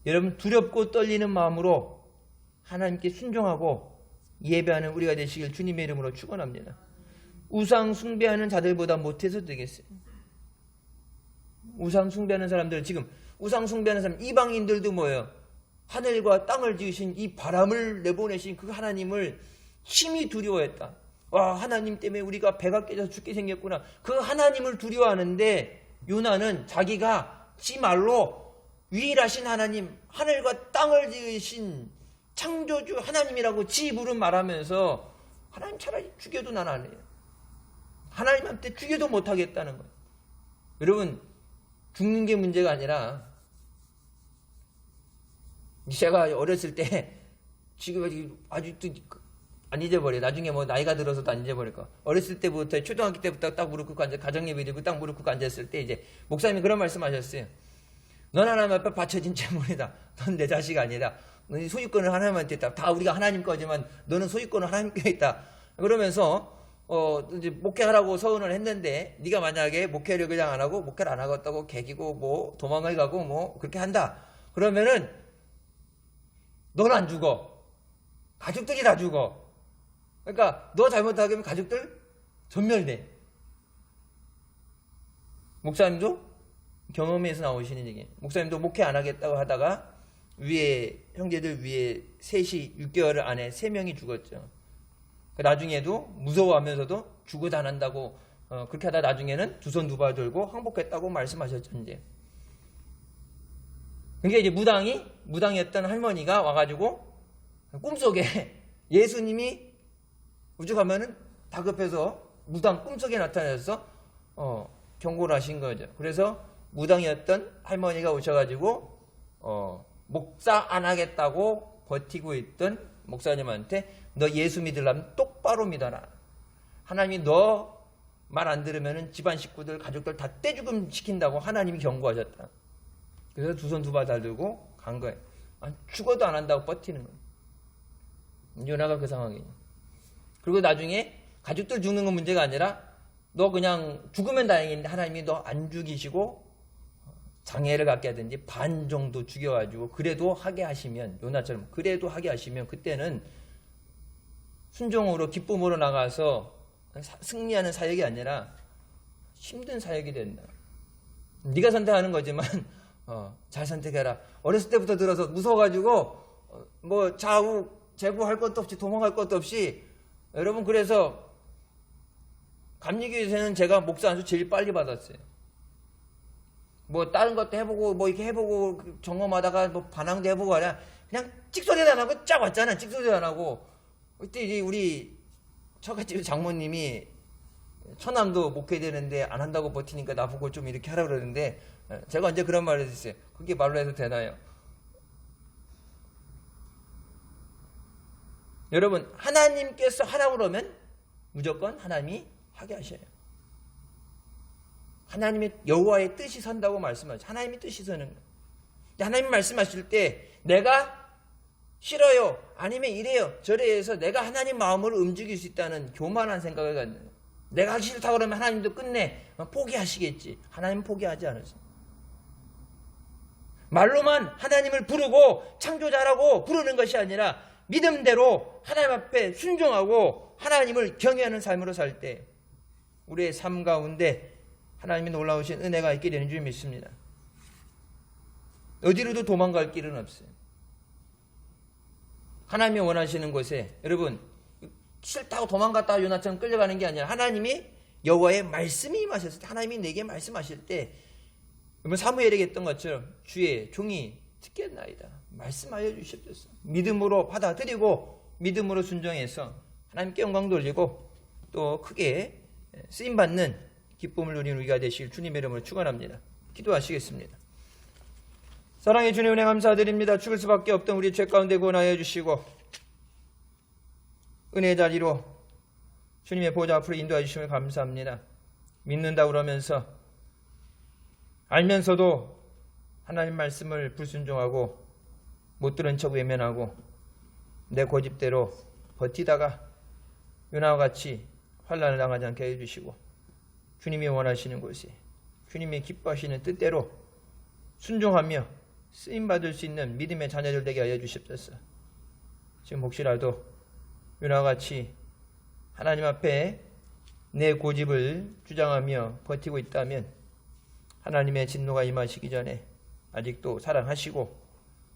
여러분, 두렵고 떨리는 마음으로 하나님께 순종하고 예배하는 우리가 되시길 주님의 이름으로 축원합니다. 우상 숭배하는 자들보다 못해서 되겠어요. 우상 숭배하는 사람들, 지금 우상 숭배하는 사람, 이방인들도 뭐예요? 하늘과 땅을 지으신 이 바람을 내보내신 그 하나님을 심히 두려워했다. 와, 하나님 때문에 우리가 배가 깨져서 죽게 생겼구나. 그 하나님을 두려워하는데 요나는 자기가 지 말로 유일하신 하나님, 하늘과 땅을 지으신 창조주 하나님이라고 지 입으로 말하면서 하나님 차라리 죽여도 난 안 해요. 하나님한테 죽여도 못하겠다는 거예요. 여러분, 죽는 게 문제가 아니라 제가 어렸을 때 지금 아직도 안 잊어버려요. 나중에 뭐 나이가 들어서도 안 잊어버릴 거. 어렸을 때부터 초등학교 때부터 딱 무릎 꿇고 앉아 가정예배 드리고 딱 무릎 꿇고 앉았을 때 이제 목사님이 그런 말씀하셨어요. 넌 하나님 앞에 바쳐진 재물이다. 넌 내 자식 아니다. 넌 소유권을 하나님한테 있다. 다 우리가 하나님 거지만 너는 소유권을 하나님께 있다. 그러면서 이제 목회하라고 서운을 했는데 네가 만약에 목회를 그냥 안 하고 목회를 안 하겠다고 개기고 뭐 도망을 가고 뭐 그렇게 한다. 그러면은 넌 안 죽어. 가족들이 다 죽어. 그러니까 너 잘못하게 하면 가족들 전멸돼. 목사님도 경험에서 나오시는 얘기. 목사님도 목회 안 하겠다고 하다가 위에 형제들 위에 셋이 6개월 안에 3명이 죽었죠. 나중에도 무서워하면서도 죽어도 안 한다고 그렇게 하다 나중에는 두 손 두 발 들고 항복했다고 말씀하셨죠. 이제. 그게 이제 무당이었던 할머니가 와가지고 꿈속에 예수님이 우주 가면은 다급해서 무당 꿈속에 나타나서 경고를 하신 거죠. 그래서 무당이었던 할머니가 오셔가지고 목사 안 하겠다고 버티고 있던 목사님한테 너 예수 믿으려면 똑바로 믿어라. 하나님이 너 말 안 들으면은 집안 식구들 가족들 다 떼죽음 시킨다고 하나님이 경고하셨다. 그래서 두 손 두 발 다 들고 간 거예요. 죽어도 안 한다고 버티는 거예요. 요나가 그 상황이에요. 그리고 나중에 가족들 죽는 건 문제가 아니라 너 그냥 죽으면 다행인데 하나님이 너 안 죽이시고 장애를 갖게 하든지 반 정도 죽여가지고 그래도 하게 하시면 요나처럼 그래도 하게 하시면 그때는 순종으로 기쁨으로 나가서 승리하는 사역이 아니라 힘든 사역이 된다. 네가 선택하는 거지만 잘 선택해라. 어렸을 때부터 들어서 무서워가지고 뭐 좌우 제구할 것도 없이 도망갈 것도 없이 여러분 그래서 감리교에서는 제가 목사 안수 제일 빨리 받았어요. 뭐 다른 것도 해보고 뭐 이렇게 해보고 점검하다가 뭐 반항도 해보고 하냐 그냥 찍소리도 안 하고 쫙 왔잖아. 찍소리도 안 하고 그때 이제 우리 처갓집 장모님이 처남도 목회되는데 안 한다고 버티니까 나보고 좀 이렇게 하라 그러는데 제가 언제 그런 말을 했어요. 그게 말로 해도 되나요? 여러분 하나님께서 하라고 그러면 무조건 하나님이 하게 하셔요. 하나님의 여호와의 뜻이 선다고 말씀하죠. 하나님의 뜻이 서는 거예요. 하나님 말씀하실 때 내가 싫어요. 아니면 이래요. 저래 해서 내가 하나님 마음으로 움직일 수 있다는 교만한 생각을 갖는 거예요. 내가 하기 싫다 그러면 하나님도 끝내 포기하시겠지. 하나님은 포기하지 않으세요. 말로만 하나님을 부르고 창조자라고 부르는 것이 아니라 믿음대로 하나님 앞에 순종하고 하나님을 경외하는 삶으로 살 때 우리의 삶 가운데 하나님이 놀라우신 은혜가 있게 되는 줄 믿습니다. 어디로도 도망갈 길은 없어요. 하나님이 원하시는 곳에 여러분 싫다고 도망갔다가 요나처럼 끌려가는 게 아니라 하나님이 여호와의 말씀이 임하셨을 때 하나님이 내게 말씀하실 때 여러분 사무엘에게 했던 것처럼 주의 종이 듣겠나이다. 말씀하여 주셨소서. 믿음으로 받아들이고 믿음으로 순종해서 하나님께 영광 돌리고 또 크게 쓰임받는 기쁨을 누리는 우리가 되실 주님의 이름으로 축원합니다. 기도하시겠습니다. 사랑의 주님 은혜 감사드립니다. 죽을 수밖에 없던 우리 죄 가운데 구원하여 주시고 은혜의 자리로 주님의 보좌 앞으로 인도해 주심을 감사합니다. 믿는다 그러면서 알면서도 하나님 말씀을 불순종하고 못 들은 척 외면하고 내 고집대로 버티다가 요나와 같이 환난을 당하지 않게 해주시고 주님이 원하시는 곳에 주님이 기뻐하시는 뜻대로 순종하며 쓰임받을 수 있는 믿음의 자녀들 되게 하여 주십소서. 지금 혹시라도 요나와 같이 하나님 앞에 내 고집을 주장하며 버티고 있다면 하나님의 진노가 임하시기 전에 아직도 사랑하시고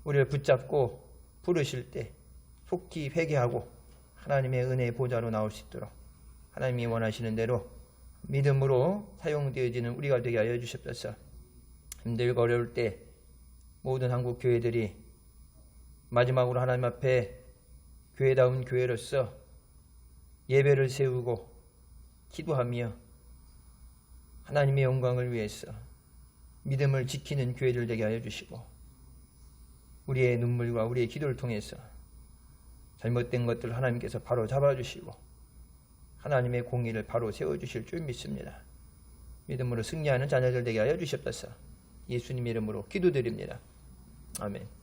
우리를 붙잡고 부르실 때 속히 회개하고 하나님의 은혜의 보좌로 나올 수 있도록 하나님이 원하시는 대로 믿음으로 사용되어지는 우리가 되게 하여 주십소서. 힘들고 어려울 때 모든 한국 교회들이 마지막으로 하나님 앞에 교회다운 교회로서 예배를 세우고 기도하며 하나님의 영광을 위해서 믿음을 지키는 교회들 되게 하여 주시고 우리의 눈물과 우리의 기도를 통해서 잘못된 것들을 하나님께서 바로 잡아주시고 하나님의 공의를 바로 세워주실 줄 믿습니다. 믿음으로 승리하는 자녀들 되게 하여 주시옵소서. 예수님 이름으로 기도드립니다. 아멘.